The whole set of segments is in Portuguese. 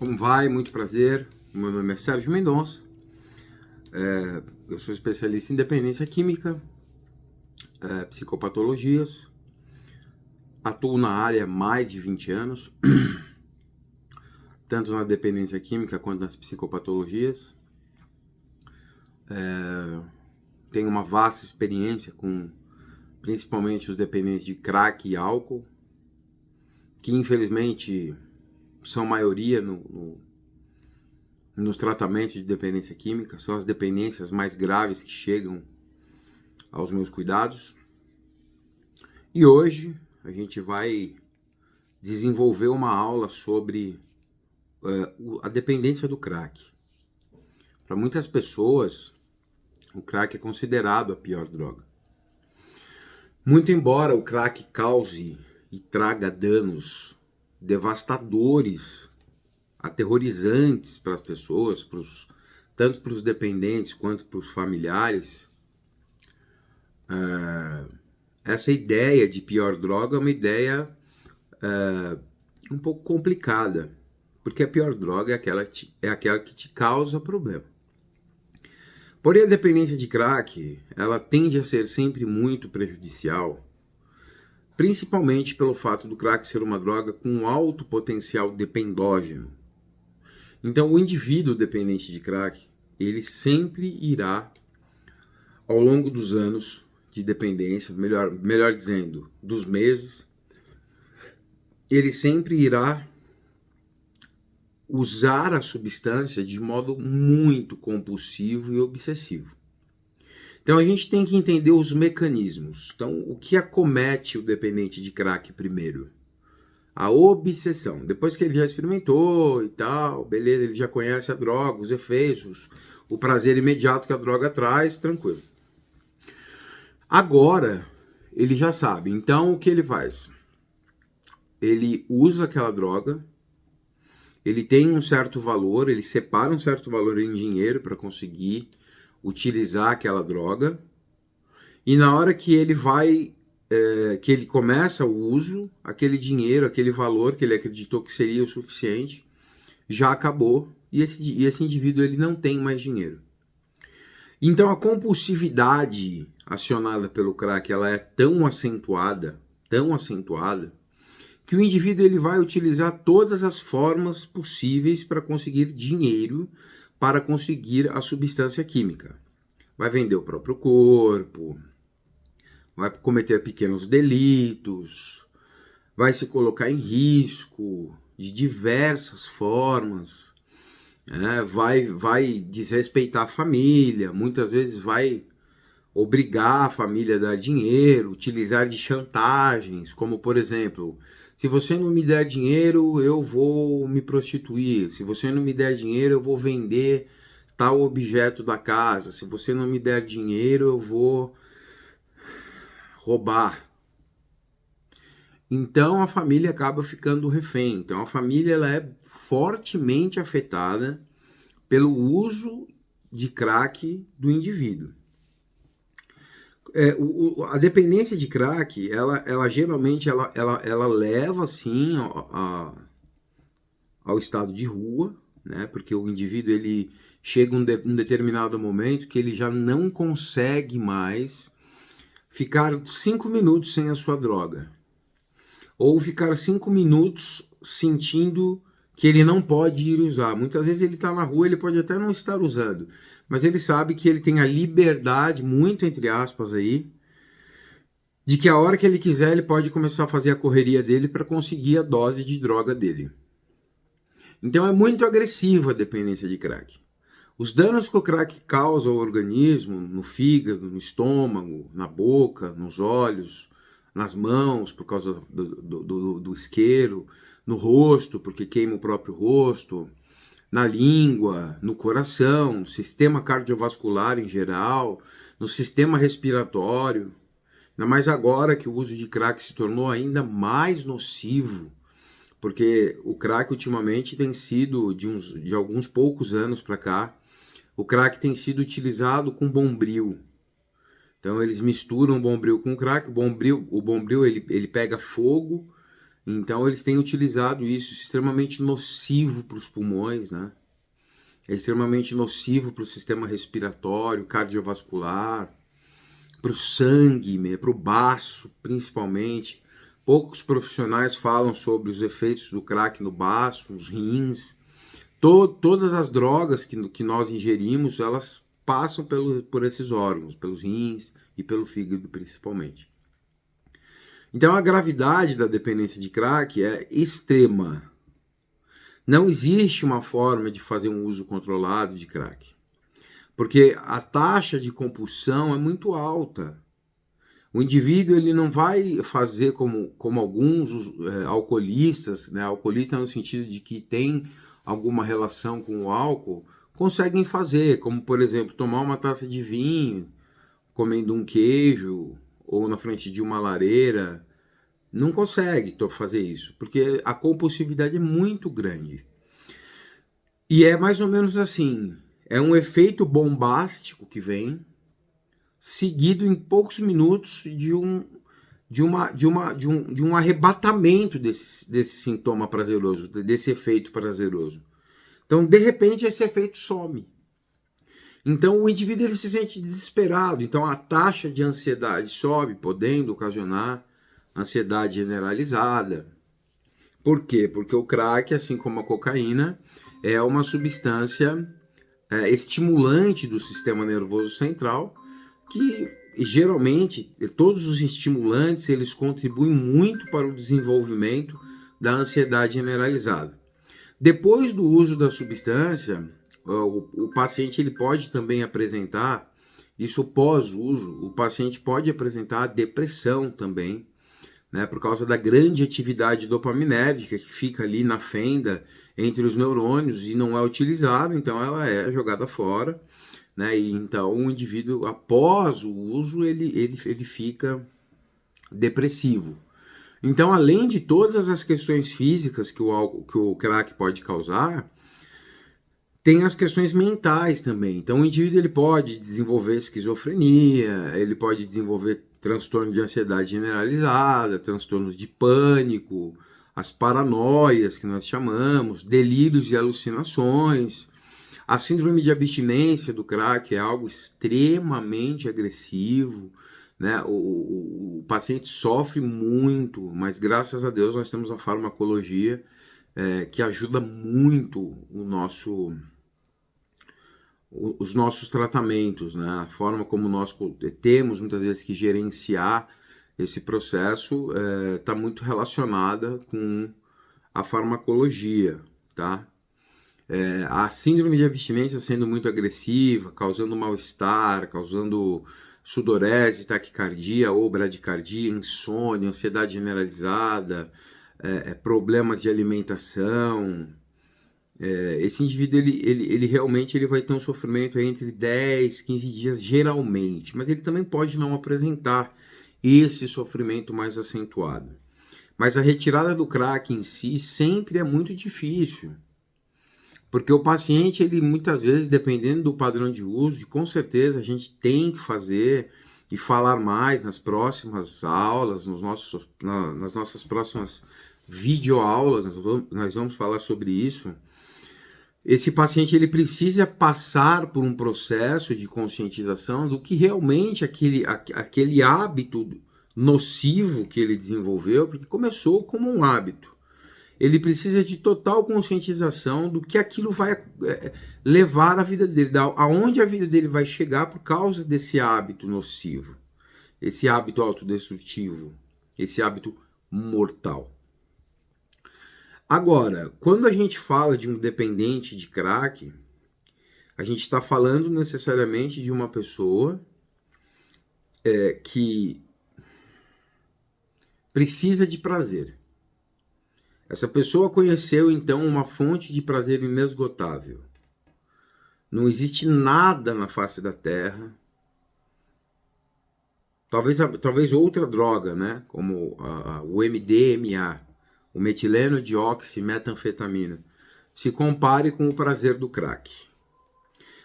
Como vai? Muito prazer. Meu nome é Sérgio Mendonça. Eu sou especialista em dependência química, psicopatologias. Atuo na área há mais de 20 anos, tanto na dependência química quanto nas psicopatologias. Tenho uma vasta experiência com principalmente os dependentes de crack e álcool, que infelizmente são maioria nos tratamentos de dependência química, são as dependências mais graves que chegam aos meus cuidados. E hoje a gente vai desenvolver uma aula sobre a dependência do crack. Para muitas pessoas, o crack é considerado a pior droga. Muito embora o crack cause e traga danos devastadores, aterrorizantes para as pessoas, tanto para os dependentes quanto para os familiares, essa ideia de pior droga é uma ideia um pouco complicada, porque a pior droga é aquela que te causa problema. Porém, a dependência de crack, ela tende a ser sempre muito prejudicial, principalmente pelo fato do crack ser uma droga com alto potencial dependógeno. Então, o indivíduo dependente de crack, ele sempre irá, ao longo dos anos de dependência, melhor dizendo, dos meses, ele sempre irá usar a substância de modo muito compulsivo e obsessivo. Então a gente tem que entender os mecanismos. Então, o que acomete o dependente de crack primeiro? A obsessão. Depois que ele já experimentou e tal, beleza, ele já conhece a droga, os efeitos, o prazer imediato que a droga traz, tranquilo. Agora, ele já sabe. Então, o que ele faz? Ele usa aquela droga, ele tem um certo valor, ele separa um certo valor em dinheiro para conseguir utilizar aquela droga, e na hora que ele que ele começa o uso, aquele dinheiro, aquele valor que ele acreditou que seria o suficiente, já acabou, e esse indivíduo ele não tem mais dinheiro. Então a compulsividade acionada pelo crack, ela é tão acentuada, que o indivíduo ele vai utilizar todas as formas possíveis para conseguir dinheiro, para conseguir a substância química. Vai vender o próprio corpo, vai cometer pequenos delitos, vai se colocar em risco de diversas formas, né? Vai desrespeitar a família, muitas vezes vai obrigar a família a dar dinheiro, utilizar de chantagens, como por exemplo, se você não me der dinheiro, eu vou me prostituir. Se você não me der dinheiro, eu vou vender tal objeto da casa. Se você não me der dinheiro, eu vou roubar. Então a família acaba ficando refém. Então a família ela é fortemente afetada pelo uso de crack do indivíduo. A dependência de crack, ela geralmente ela leva assim ao estado de rua, né? Porque o indivíduo ele chega um determinado momento que ele já não consegue mais ficar 5 minutos sem a sua droga, ou ficar 5 minutos sentindo que ele não pode ir usar. Muitas vezes ele está na rua, ele pode até não estar usando, mas ele sabe que ele tem a liberdade, muito entre aspas aí, de que a hora que ele quiser ele pode começar a fazer a correria dele para conseguir a dose de droga dele. Então é muito agressiva a dependência de crack. Os danos que o crack causa ao organismo, no fígado, no estômago, na boca, nos olhos, nas mãos, por causa do isqueiro, no rosto, porque queima o próprio rosto, na língua, no coração, no sistema cardiovascular em geral, no sistema respiratório. Ainda mais agora que o uso de crack se tornou ainda mais nocivo, porque o crack ultimamente tem sido, de alguns poucos anos para cá, o crack tem sido utilizado com bombril. Então eles misturam o bombril com o crack, o bombril ele pega fogo, Então eles têm utilizado isso, extremamente nocivo para os pulmões, né? É extremamente nocivo para o sistema respiratório, cardiovascular, para o sangue, para o baço, principalmente. Poucos profissionais falam sobre os efeitos do crack no baço, nos rins. Todas as drogas que nós ingerimos, elas passam por esses órgãos, pelos rins e pelo fígado principalmente. Então a gravidade da dependência de crack é extrema. Não existe uma forma de fazer um uso controlado de crack, porque a taxa de compulsão é muito alta. O indivíduo ele não vai fazer como alguns alcoolistas, né? Alcoolista no sentido de que tem alguma relação com o álcool, conseguem fazer, como por exemplo, tomar uma taça de vinho, comendo um queijo, ou na frente de uma lareira. Não consegue fazer isso, porque a compulsividade é muito grande. E é mais ou menos assim, é um efeito bombástico que vem, seguido em poucos minutos de um arrebatamento desse sintoma prazeroso, desse efeito prazeroso. Então, de repente, esse efeito some. Então, o indivíduo ele se sente desesperado. Então, a taxa de ansiedade sobe, podendo ocasionar ansiedade generalizada. Por quê? Porque o crack, assim como a cocaína, é uma substância estimulante do sistema nervoso central, que geralmente todos os estimulantes eles contribuem muito para o desenvolvimento da ansiedade generalizada. Depois do uso da substância, o paciente ele pode também apresentar, isso pós-uso, o paciente pode apresentar depressão também, né, por causa da grande atividade dopaminérgica que fica ali na fenda entre os neurônios e não é utilizada, então ela é jogada fora, né, e então o indivíduo, após o uso, ele fica depressivo. Então, além de todas as questões físicas que o crack pode causar, tem as questões mentais também. Então, o indivíduo ele pode desenvolver esquizofrenia, ele pode desenvolver transtorno de ansiedade generalizada, transtornos de pânico, as paranoias que nós chamamos, delírios e alucinações. A síndrome de abstinência do crack é algo extremamente agressivo, né? O paciente sofre muito, mas graças a Deus nós temos a farmacologia que ajuda muito os nossos tratamentos, né? A forma como nós temos muitas vezes que gerenciar esse processo está muito relacionada com a farmacologia, tá? A síndrome de abstinência sendo muito agressiva, causando mal-estar, causando sudorese, taquicardia ou bradicardia, insônia, ansiedade generalizada, problemas de alimentação. Esse indivíduo ele realmente ele vai ter um sofrimento entre 10, 15 dias geralmente, mas ele também pode não apresentar esse sofrimento mais acentuado. Mas a retirada do crack em si sempre é muito difícil. Porque o paciente, ele muitas vezes, dependendo do padrão de uso, e com certeza a gente tem que fazer e falar mais nas próximas aulas, nas nossas próximas videoaulas, nós vamos falar sobre isso. Esse paciente ele precisa passar por um processo de conscientização do que realmente aquele hábito nocivo que ele desenvolveu, porque começou como um hábito. Ele precisa de total conscientização do que aquilo vai levar a vida dele, aonde a vida dele vai chegar por causa desse hábito nocivo, esse hábito autodestrutivo, esse hábito mortal. Agora, quando a gente fala de um dependente de crack, a gente está falando necessariamente de uma pessoa que precisa de prazer. Essa pessoa conheceu, então, uma fonte de prazer inesgotável. Não existe nada na face da Terra. Talvez outra droga, né? Como o MDMA, o metileno dioximetanfetamina, se compare com o prazer do crack.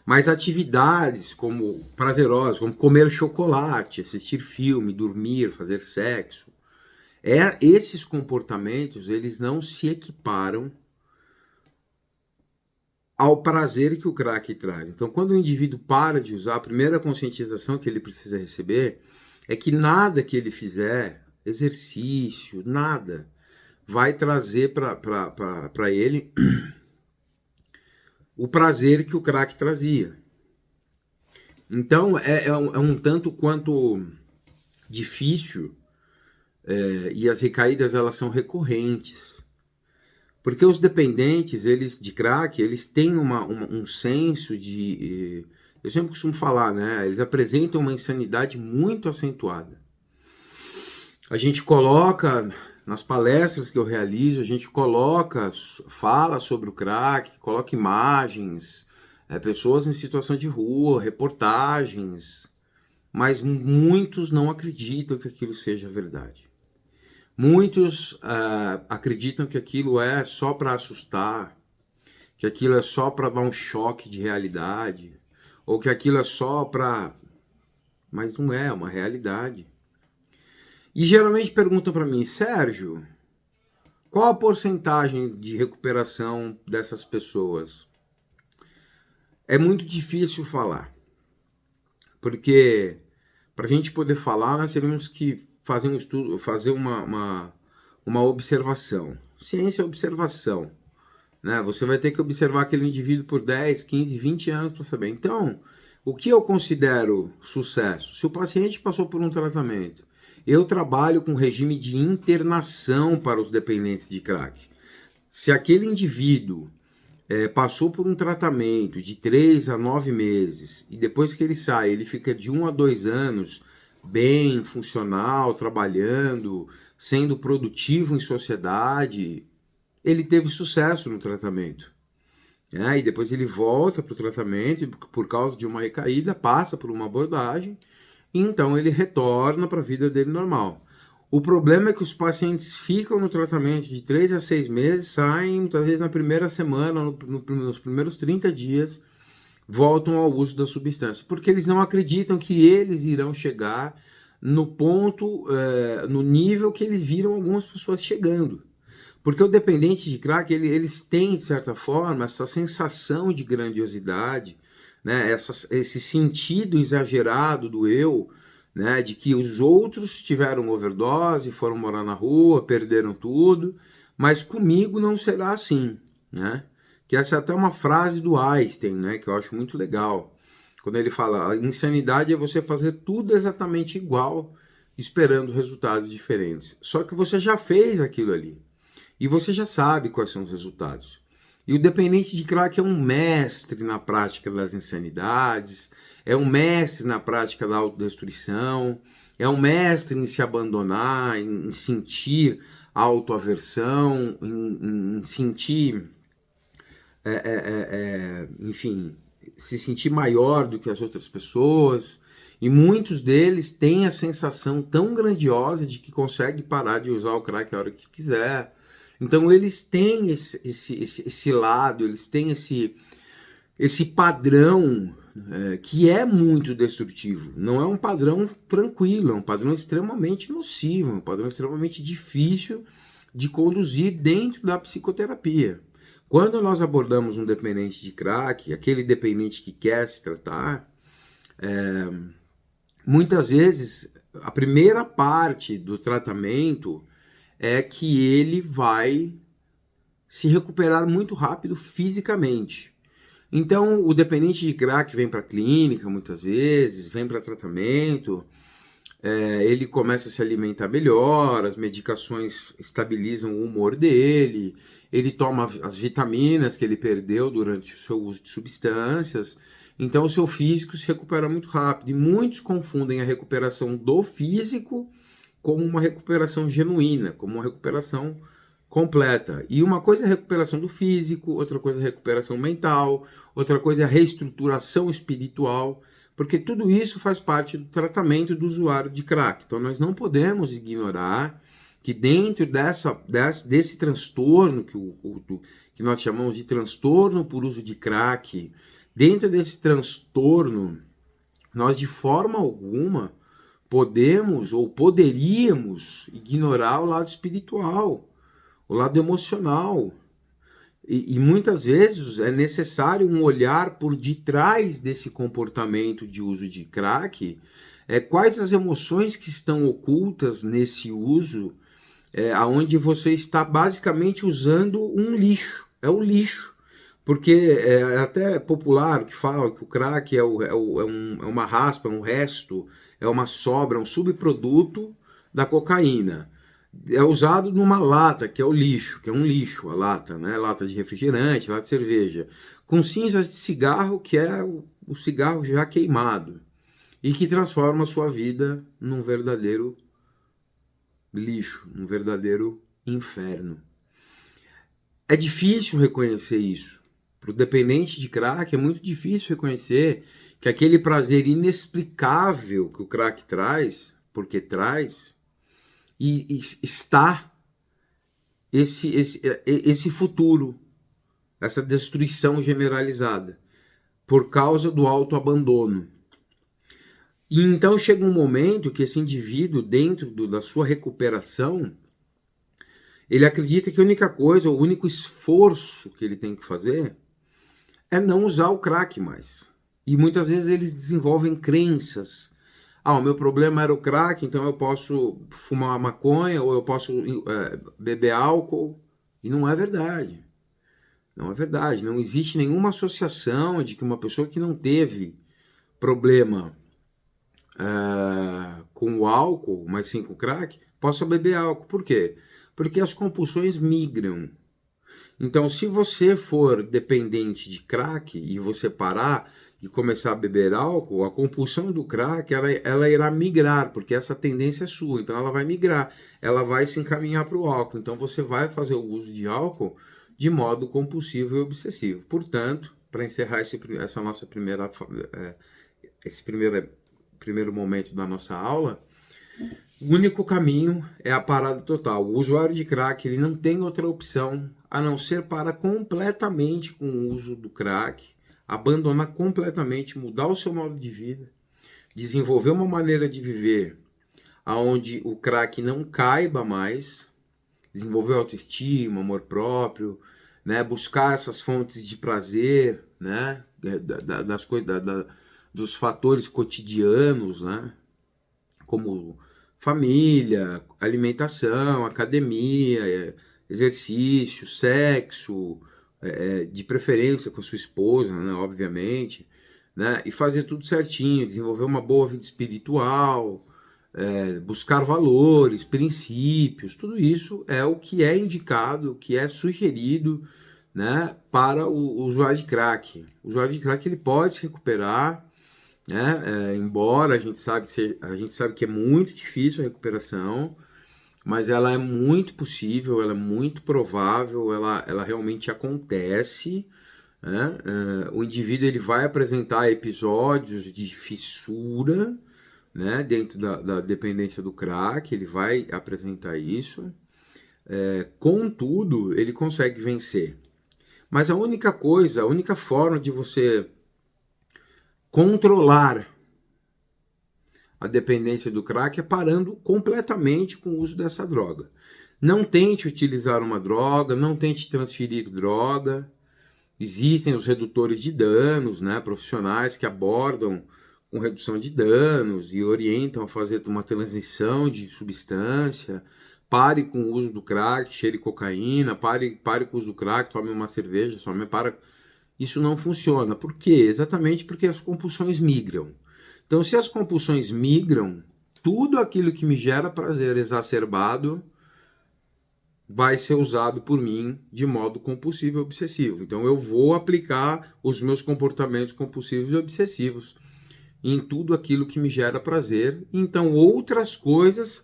Mas atividades como prazerosas, como comer chocolate, assistir filme, dormir, fazer sexo, Esses comportamentos, eles não se equiparam ao prazer que o crack traz. Então, quando o indivíduo para de usar, a primeira conscientização que ele precisa receber é que nada que ele fizer, exercício, nada, vai trazer para ele o prazer que o crack trazia. Então, é um tanto quanto difícil, e as recaídas elas são recorrentes. Porque os dependentes, eles de crack, eles têm um senso de... Eu sempre costumo falar, né? Eles apresentam uma insanidade muito acentuada. A gente coloca, nas palestras que eu realizo, a gente fala sobre o crack, coloca imagens, pessoas em situação de rua, reportagens, mas muitos não acreditam que aquilo seja verdade. Muitos acreditam que aquilo é só para assustar, que aquilo é só para dar um choque de realidade, ou que aquilo é só para... Mas não é uma realidade. E geralmente perguntam para mim, Sérgio, qual a porcentagem de recuperação dessas pessoas? É muito difícil falar, porque para a gente poder falar, nós teríamos que fazer um estudo, fazer uma observação. Ciência é observação, né? Você vai ter que observar aquele indivíduo por 10, 15, 20 anos para saber. Então, o que eu considero sucesso? Se o paciente passou por um tratamento, eu trabalho com regime de internação para os dependentes de crack. Se aquele indivíduo passou por um tratamento de 3 a 9 meses e depois que ele sai, ele fica de 1 a 2 anos bem, funcional, trabalhando, sendo produtivo em sociedade, ele teve sucesso no tratamento. E depois ele volta para o tratamento e por causa de uma recaída, passa por uma abordagem e então ele retorna para a vida dele normal. O problema é que os pacientes ficam no tratamento de 3 a 6 meses, saem muitas vezes na primeira semana, nos primeiros 30 dias, voltam ao uso da substância, porque eles não acreditam que eles irão chegar no ponto, no nível que eles viram algumas pessoas chegando. Porque o dependente de crack, eles têm, de certa forma, essa sensação de grandiosidade, né? Esse sentido exagerado do eu, né? De que os outros tiveram overdose, foram morar na rua, perderam tudo, mas comigo não será assim, né? Que essa é até uma frase do Einstein, né? Que eu acho muito legal. Quando ele fala, a insanidade é você fazer tudo exatamente igual, esperando resultados diferentes. Só que você já fez aquilo ali. E você já sabe quais são os resultados. E o dependente de crack é um mestre na prática das insanidades, é um mestre na prática da autodestruição, é um mestre em se abandonar, em sentir autoaversão, em sentir, enfim, se sentir maior do que as outras pessoas. E muitos deles têm a sensação tão grandiosa de que consegue parar de usar o crack a hora que quiser. Então eles têm esse lado, eles têm esse padrão que é muito destrutivo. Não é um padrão tranquilo, é um padrão extremamente nocivo, um padrão extremamente difícil de conduzir dentro da psicoterapia. Quando nós abordamos um dependente de crack, aquele dependente que quer se tratar, muitas vezes a primeira parte do tratamento é que ele vai se recuperar muito rápido fisicamente. Então, o dependente de crack vem para a clínica muitas vezes, vem para tratamento, ele começa a se alimentar melhor, as medicações estabilizam o humor dele, ele toma as vitaminas que ele perdeu durante o seu uso de substâncias, então o seu físico se recupera muito rápido. E muitos confundem a recuperação do físico como uma recuperação genuína, como uma recuperação completa. E uma coisa é a recuperação do físico, outra coisa é a recuperação mental, outra coisa é a reestruturação espiritual, porque tudo isso faz parte do tratamento do usuário de crack. Então nós não podemos ignorar que dentro desse transtorno, que nós chamamos de transtorno por uso de crack, dentro desse transtorno, nós de forma alguma podemos ou poderíamos ignorar o lado espiritual, o lado emocional. E muitas vezes é necessário um olhar por detrás desse comportamento de uso de crack, quais as emoções que estão ocultas nesse uso, onde você está basicamente usando um lixo, é o lixo. Porque é até popular que fala que o crack é uma raspa, é um resto, é uma sobra, um subproduto da cocaína. É usado numa lata, que é o lixo, que é um lixo, a lata, né? Lata de refrigerante, lata de cerveja, com cinzas de cigarro, que é o cigarro já queimado, e que transforma a sua vida num verdadeiro lixo, um verdadeiro inferno. É difícil reconhecer isso. Para o dependente de crack é muito difícil reconhecer que aquele prazer inexplicável que o crack traz, porque traz, e está esse futuro, essa destruição generalizada, por causa do autoabandono. E então chega um momento que esse indivíduo, dentro da sua recuperação, ele acredita que a única coisa, o único esforço que ele tem que fazer é não usar o crack mais. E muitas vezes eles desenvolvem crenças. O meu problema era o crack, então eu posso fumar maconha ou eu posso beber álcool. E não é verdade. Não é verdade. Não existe nenhuma associação de que uma pessoa que não teve problema com o álcool, mas sim com o crack, possa beber álcool. Por quê? Porque as compulsões migram. Então, se você for dependente de crack e você parar e começar a beber álcool, a compulsão do crack ela irá migrar, porque essa tendência é sua, então ela vai migrar, ela vai se encaminhar para o álcool. Então você vai fazer o uso de álcool de modo compulsivo e obsessivo. Portanto, para encerrar essa nossa esse primeiro momento da nossa aula, o único caminho é a parada total. O usuário de crack ele não tem outra opção a não ser parar completamente com o uso do crack, abandonar completamente, mudar o seu modo de vida, desenvolver uma maneira de viver aonde o crack não caiba mais, desenvolver autoestima, amor próprio, né? Buscar essas fontes de prazer, né? Das coisas, dos fatores cotidianos, né? Como família, alimentação, academia, exercício, sexo, de preferência com sua esposa, né, obviamente, né, e fazer tudo certinho, desenvolver uma boa vida espiritual, buscar valores, princípios, tudo isso é o que é indicado, o que é sugerido, né, para o usuário de crack. O usuário de crack ele pode se recuperar, né? Embora a gente sabe que é muito difícil a recuperação, mas ela é muito possível, ela é muito provável, ela realmente acontece, né? O indivíduo ele vai apresentar episódios de fissura, né? Dentro da dependência do crack, ele vai apresentar isso. Contudo, ele consegue vencer. Mas a única forma de você controlar a dependência do crack é parando completamente com o uso dessa droga. Não tente utilizar uma droga, não tente transferir droga. Existem os redutores de danos, né, profissionais que abordam com redução de danos e orientam a fazer uma transição de substância. Pare com o uso do crack, cheire cocaína, pare com o uso do crack, tome uma cerveja, para. Isso não funciona. Por quê? Exatamente porque as compulsões migram. Então, se as compulsões migram, tudo aquilo que me gera prazer exacerbado vai ser usado por mim de modo compulsivo e obsessivo. Então, eu vou aplicar os meus comportamentos compulsivos e obsessivos em tudo aquilo que me gera prazer. Então, outras coisas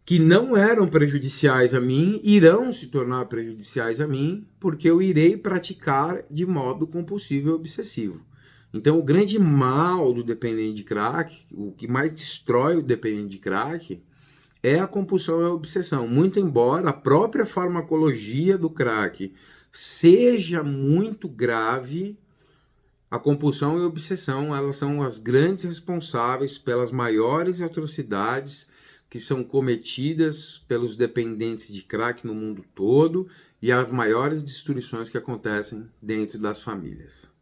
que não eram prejudiciais a mim irão se tornar prejudiciais a mim, porque eu irei praticar de modo compulsivo e obsessivo. Então, o grande mal do dependente de crack, o que mais destrói o dependente de crack, é a compulsão e a obsessão. Muito embora a própria farmacologia do crack seja muito grave A compulsão e a obsessão, elas são as grandes responsáveis pelas maiores atrocidades que são cometidas pelos dependentes de crack no mundo todo e as maiores destruições que acontecem dentro das famílias.